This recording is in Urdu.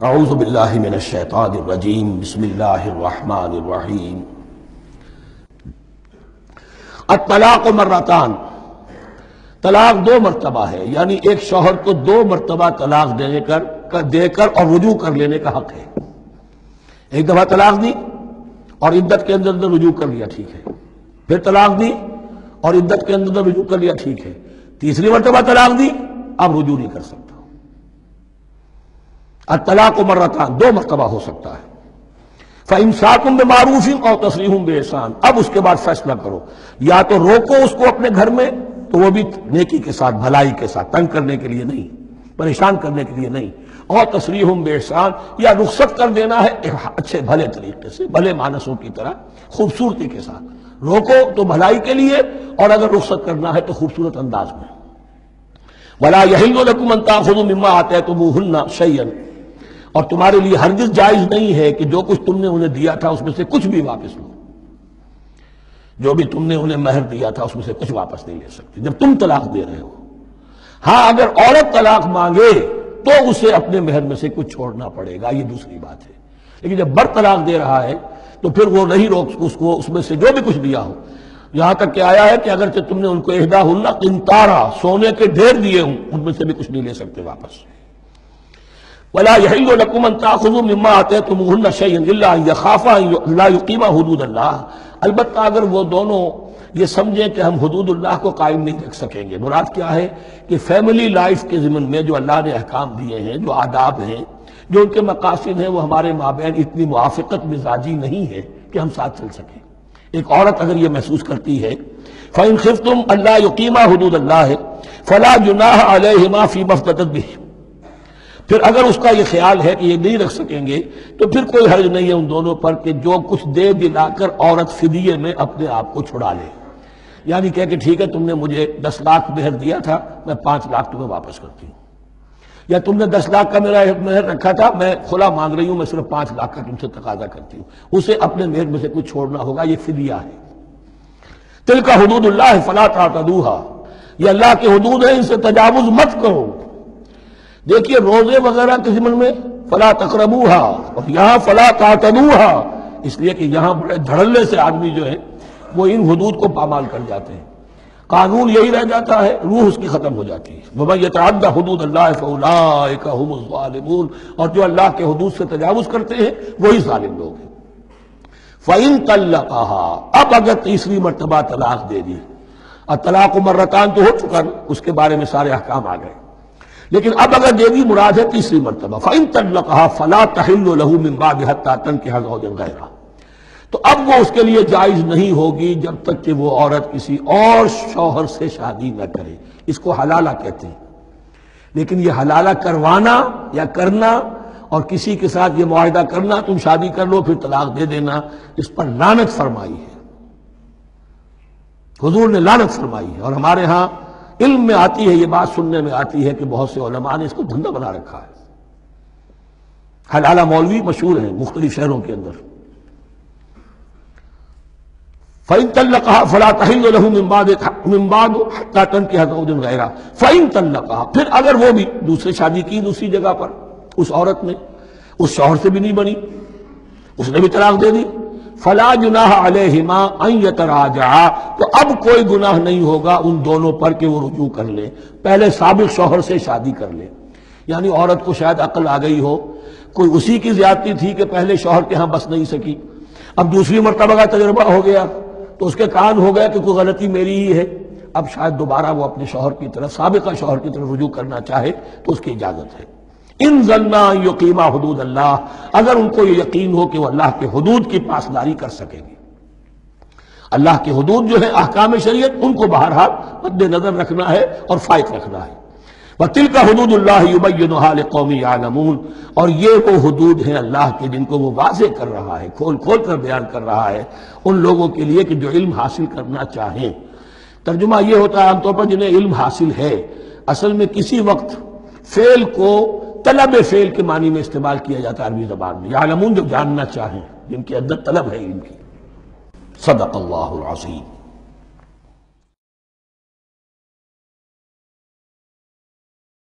اعوذ باللہ من الشیطان الرجیم بسم اللہ الرحمن الرحیم الطلاق مرتان، طلاق دو مرتبہ ہے، یعنی ایک شوہر کو دو مرتبہ طلاق دے کر اور رجوع کر لینے کا حق ہے۔ ایک دفعہ طلاق دی اور عدت کے اندر رجوع کر لیا، ٹھیک ہے، پھر طلاق دی اور عدت کے اندر رجوع کر لیا، ٹھیک ہے، تیسری مرتبہ طلاق دی، اب رجوع نہیں کر سکتا۔ الطلاق مرتان، دو مرتبہ ہو سکتا ہے۔ فَإِمْسَاكٌ بِمَعْرُوفٍ أَوْ تَسْرِيحٌ بِإِحْسَانٍ، اب اس کے بعد فیصلہ کرو، یا تو روکو اس کو اپنے گھر میں تو وہ بھی نیکی کے ساتھ، بھلائی کے ساتھ، تنگ کرنے کے لیے نہیں، پریشان کرنے کے لیے نہیں، اور تسریح بِإِحْسَان، یا رخصت کر دینا ہے اچھے بھلے طریقے سے، بھلے مانسوں کی طرح خوبصورتی کے ساتھ، روکو تو بھلائی کے لیے، اور اگر رخصت کرنا ہے تو خوبصورت انداز میں۔ وَلَا يَحِلُّ لَكُمْ أَن تَأْخُذُوا مِمَّا آتَيْتُمُوهُنَّ شَيْئًا، اور تمہارے لیے ہرگز جائز نہیں ہے کہ جو کچھ تم نے انہیں دیا تھا اس میں سے کچھ بھی واپس لو، جو بھی تم نے انہیں مہر دیا تھا اس میں سے کچھ واپس نہیں لے سکتے جب تم طلاق دے رہے ہو۔ ہاں اگر عورت طلاق مانگے تو اسے اپنے مہر میں سے کچھ چھوڑنا پڑے گا، یہ دوسری بات ہے، لیکن جب بر طلاق دے رہا ہے تو پھر وہ نہیں روک اس کو اس میں سے جو بھی کچھ دیا ہو، یہاں تک کہ آیا ہے کہ اگرچہ تم نے ان کو احداہن قنطارا، سونے کے ڈھیر دیے ہوں، ان میں سے بھی کچھ نہیں لے سکتے واپس۔ وَلَا يَحِلُّ لَكُمْ أَن تَأْخُذُوا مِمَّا آتَيْتُمُوهُنَّ شَيْئًا إِلَّا أَن يَخَافَا أَن لَا يُقِيمَا حُدُودَ اللَّهِ، البتہ اگر وہ دونوں یہ سمجھیں کہ ہم حدود اللہ کو قائم نہیں رکھ سکیں گے۔ مراد کیا ہے کہ فیملی لائف کے ضمن میں جو اللہ نے احکام دیے ہیں، جو آداب ہیں، جو ان کے مقاصد ہیں، وہ ہمارے مابین اتنی موافقت مزاجی نہیں ہے کہ ہم ساتھ چل سکیں۔ ایک عورت اگر یہ محسوس کرتی ہے فَإِنْ خِفْتُمْ أَلَّا يُقِيمَا حُدُودَ اللَّهِ فَلَا جُنَاحَ عَلَيْهِمَا فِي مَا افْتَدَتْ بِهِ، پھر اگر اس کا یہ خیال ہے کہ یہ نہیں رکھ سکیں گے تو پھر کوئی حرج نہیں ہے ان دونوں پر کہ جو کچھ دے دلا کر عورت فدیے میں اپنے آپ کو چھڑا لے، یعنی کہہ کہ ٹھیک ہے تم نے مجھے 10 لاکھ مہر دیا تھا، میں 5 لاکھ تمہیں واپس کرتی ہوں، یا تم نے 10 لاکھ کا میرا مہر رکھا تھا، میں کھلا مانگ رہی ہوں، میں صرف 5 لاکھ کا تم سے تقاضا کرتی ہوں، اسے اپنے مہر میں سے کچھ چھوڑنا ہوگا، یہ فدیہ ہے۔ تلک حدود اللہ فلا تعتدوها، یہ اللہ کے حدود ہیں، ان سے تجاوز مت کرو۔ دیکھیے روزے وغیرہ کے ضمن میں فلا تقربوها، اور یہاں فلا تعتدوها، اس لیے کہ یہاں بڑے دھڑلے سے آدمی جو ہے وہ ان حدود کو پامال کر جاتے ہیں، قانون یہی رہ جاتا ہے، روح اس کی ختم ہو جاتی ہے۔ وَمَن يَتَعَدَّ حُدُودَ اللَّهِ فَأُولَٰئِكَ هُمُ الظَّالِمُونَ، اور جو اللہ کے حدود سے تجاوز کرتے ہیں وہی ظالم لوگ ہیں۔ فَإِن طَلَّقَهَا، اب اگر تیسری مرتبہ طلاق دے دی، الطلاق مرتان تو ہو چکا نا، اس کے بارے میں سارے احکام آ گئے، لیکن اب اگر دے دی مراد ہے تیسری مرتبہ، فَإِن طَلَّقَهَا فَلَا تَحِلُّ لَهُ مِن بَعْدُ حَتَّىٰ تَنكِحَ زَوْجًا غَيْرَهُ، تو اب وہ اس کے لیے جائز نہیں ہوگی جب تک کہ وہ عورت کسی اور شوہر سے شادی نہ کرے، اس کو حلالہ کہتے ہیں۔ لیکن یہ حلالہ کروانا یا کرنا اور کسی کے ساتھ یہ معاہدہ کرنا تم شادی کر لو پھر طلاق دے دینا، اس پر لعنت فرمائی ہے، حضور نے لعنت فرمائی ہے، اور ہمارے ہاں علم میں آتی ہے، یہ بات سننے میں آتی ہے کہ بہت سے علماء نے اس کو دھندا بنا رکھا ہے۔ حلالہ مولوی مشہور ہیں مختلف شہروں کے اندر۔ فَإِن طَلَّقَهَا فَلَا تَحِلُّ لَهُ مِن بَعْدُ حَتَّىٰ تَنكِحَ زَوْجًا غَيْرَهُ فَإِن طَلَّقَهَا، پھر اگر وہ بھی دوسری شادی کی دوسری جگہ پر، اس عورت نے اس شوہر سے بھی نہیں بنی، اس نے بھی طلاق دے دی، فَلَا جُنَاحَ عَلَيْهِمَا أَن يَتَرَاجَعَا، تو اب کوئی گناہ نہیں ہوگا ان دونوں پر کہ وہ رجوع کر لیں، پہلے سابق شوہر سے شادی کر لیں۔ یعنی عورت کو شاید عقل آ گئی ہو، کوئی اسی کی زیادتی تھی کہ پہلے شوہر کے ہاں بس نہیں سکی، اب دوسری مرتبہ کا تجربہ ہو گیا تو اس کے کان ہو گیا کہ کوئی غلطی میری ہی ہے، اب شاید دوبارہ وہ اپنے شوہر کی طرف، سابقہ شوہر کی طرف رجوع کرنا چاہے تو اس کی اجازت ہے۔ ان ظنا یقیما حدود اللہ، اگر ان کو یہ یقین ہو کہ وہ اللہ کے حدود کی پاسداری کر سکیں گے۔ اللہ کے حدود جو ہیں احکام شریعت، ان کو بہرحال مد نظر رکھنا ہے اور فائق رکھنا ہے۔ وَتِلْكَ حُدُودُ اللَّهِ يُبَيِّنُهَا لِقَوْمٍ يَعْلَمُونَ، اور یہ وہ حدود ہیں اللہ کے جن کو وہ واضح کر رہا ہے، کھول کھول کر بیان کر رہا ہے ان لوگوں کے لیے کہ جو علم حاصل کرنا چاہیں۔ ترجمہ یہ ہوتا ہے عام طور پر جنہیں علم حاصل ہے، اصل میں کسی وقت فعل کو طلب فعل کے معنی میں استعمال کیا جاتا ہے عربی زبان میں، یعلمون جو جاننا چاہیں، جن کے اندر طلب ہے علم کی۔ صدق اللہ العظیم۔